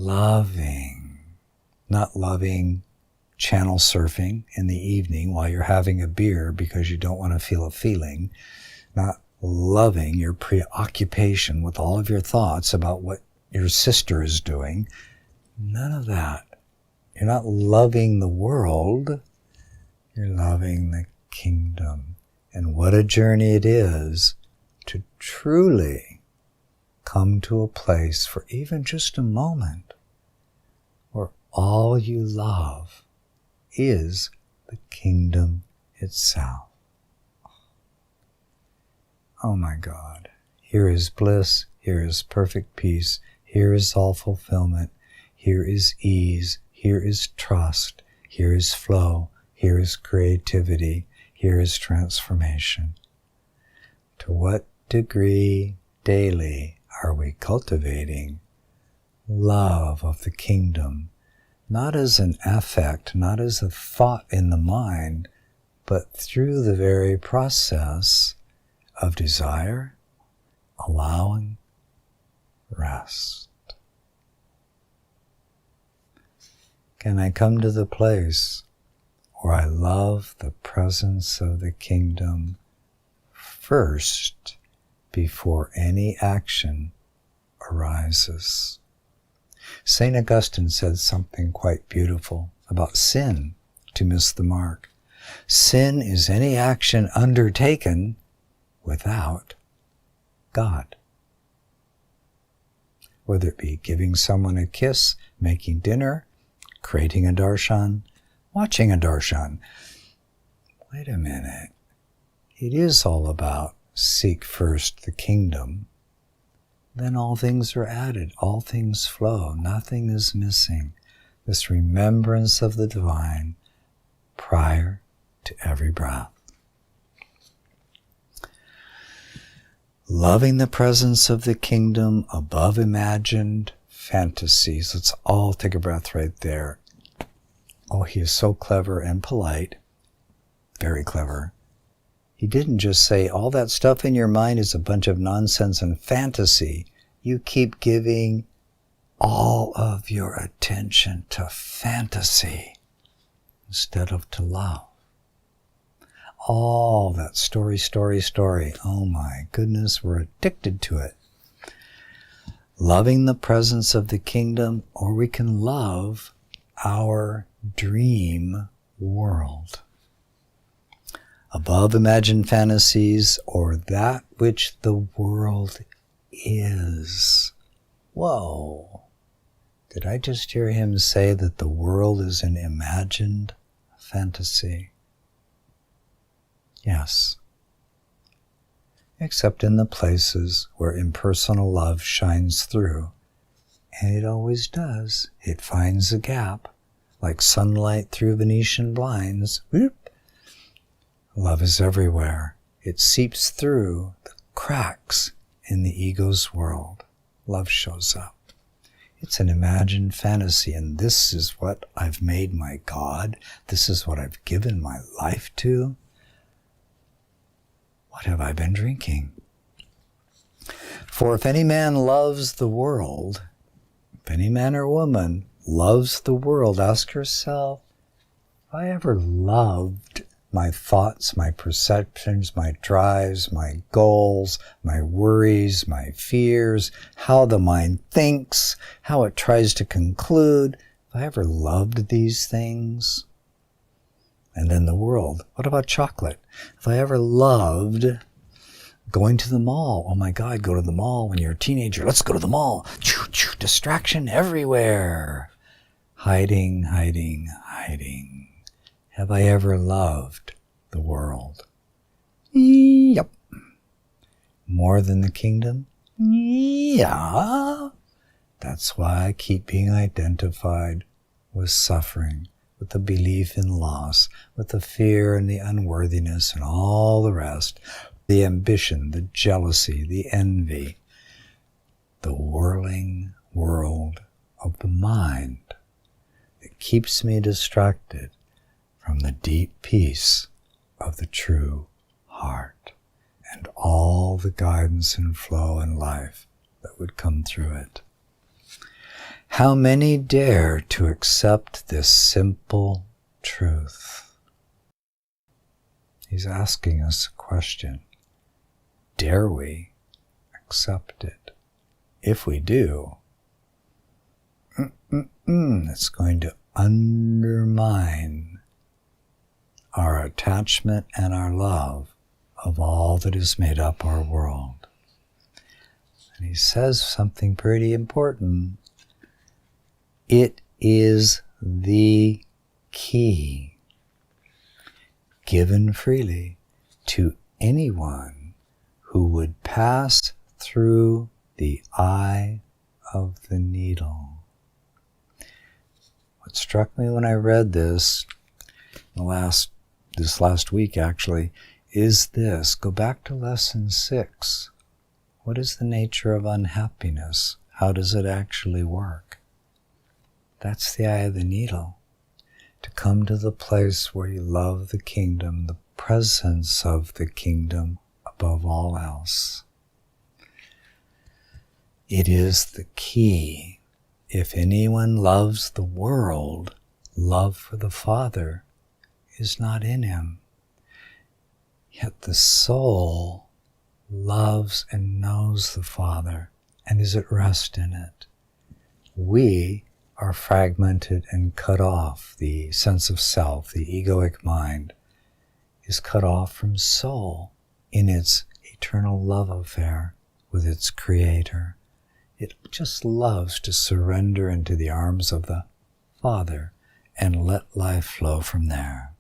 loving, not loving channel surfing in the evening while you're having a beer because you don't want to feel a feeling, not loving your preoccupation with all of your thoughts about what your sister is doing. None of that. You're not loving the world, you're loving the kingdom. And what a journey it is to truly come to a place for even just a moment where all you love is the kingdom itself. Oh my God, here is bliss, here is perfect peace, here is all fulfillment, here is ease, here is trust, here is flow, here is creativity, here is transformation. To what degree daily are we cultivating love of the kingdom, not as an affect, not as a thought in the mind, but through the very process of desire, allowing, rest. Can I come to the place where I love the presence of the kingdom first before any action arises? St. Augustine said something quite beautiful about sin to miss the mark. Sin is any action undertaken without God. Whether it be giving someone a kiss, making dinner, creating a darshan, watching a darshan. Wait a minute. It is all about seek first the kingdom. Then all things are added, all things flow, nothing is missing. This remembrance of the divine prior to every breath. Loving the presence of the kingdom above imagined fantasies. Let's all take a breath right there. Oh, he is so clever and polite. Very clever. He didn't just say all that stuff in your mind is a bunch of nonsense and fantasy. You keep giving all of your attention to fantasy instead of to love. All that story. Oh my goodness, we're addicted to it. Loving the presence of the kingdom, or we can love our dream world. Above imagined fantasies, or that which the world is. Whoa. Did I just hear him say that the world is an imagined fantasy? Yes. Except in the places where impersonal love shines through. And it always does. It finds a gap, like sunlight through Venetian blinds. Whoop. Love is everywhere. It seeps through the cracks in the ego's world. Love shows up. It's an imagined fantasy, and this is what I've made my God. This is what I've given my life to. What have I been drinking? For if any man loves the world, if any man or woman loves the world, ask yourself, have I ever loved my thoughts, my perceptions, my drives, my goals, my worries, my fears, how the mind thinks, how it tries to conclude? Have I ever loved these things? And then the world. What about chocolate? If I ever loved going to the mall, oh my God, go to the mall when you're a teenager. Let's go to the mall. Distraction everywhere. Hiding. Have I ever loved the world? Yep. More than the kingdom? Yeah. That's why I keep being identified with suffering, with the belief in loss, with the fear and the unworthiness and all the rest, the ambition, the jealousy, the envy, the whirling world of the mind that keeps me distracted from the deep peace of the true heart and all the guidance and flow in life that would come through it. How many dare to accept this simple truth? He's asking us a question. Dare we accept it? If we do, it's going to undermine our attachment and our love of all that has made up our world. And he says something pretty important. It is the key, given freely to anyone who would pass through the eye of the needle. What struck me when I read this last week actually, is this. Go back to lesson 6. What is the nature of unhappiness? How does it actually work? That's the eye of the needle. To come to the place where you love the kingdom, the presence of the kingdom above all else. It is the key. If anyone loves the world, love for the Father is not in him. Yet the soul loves and knows the Father and is at rest in it. We are fragmented and cut off. The sense of self, the egoic mind, is cut off from soul in its eternal love affair with its Creator. It just loves to surrender into the arms of the Father and let life flow from there.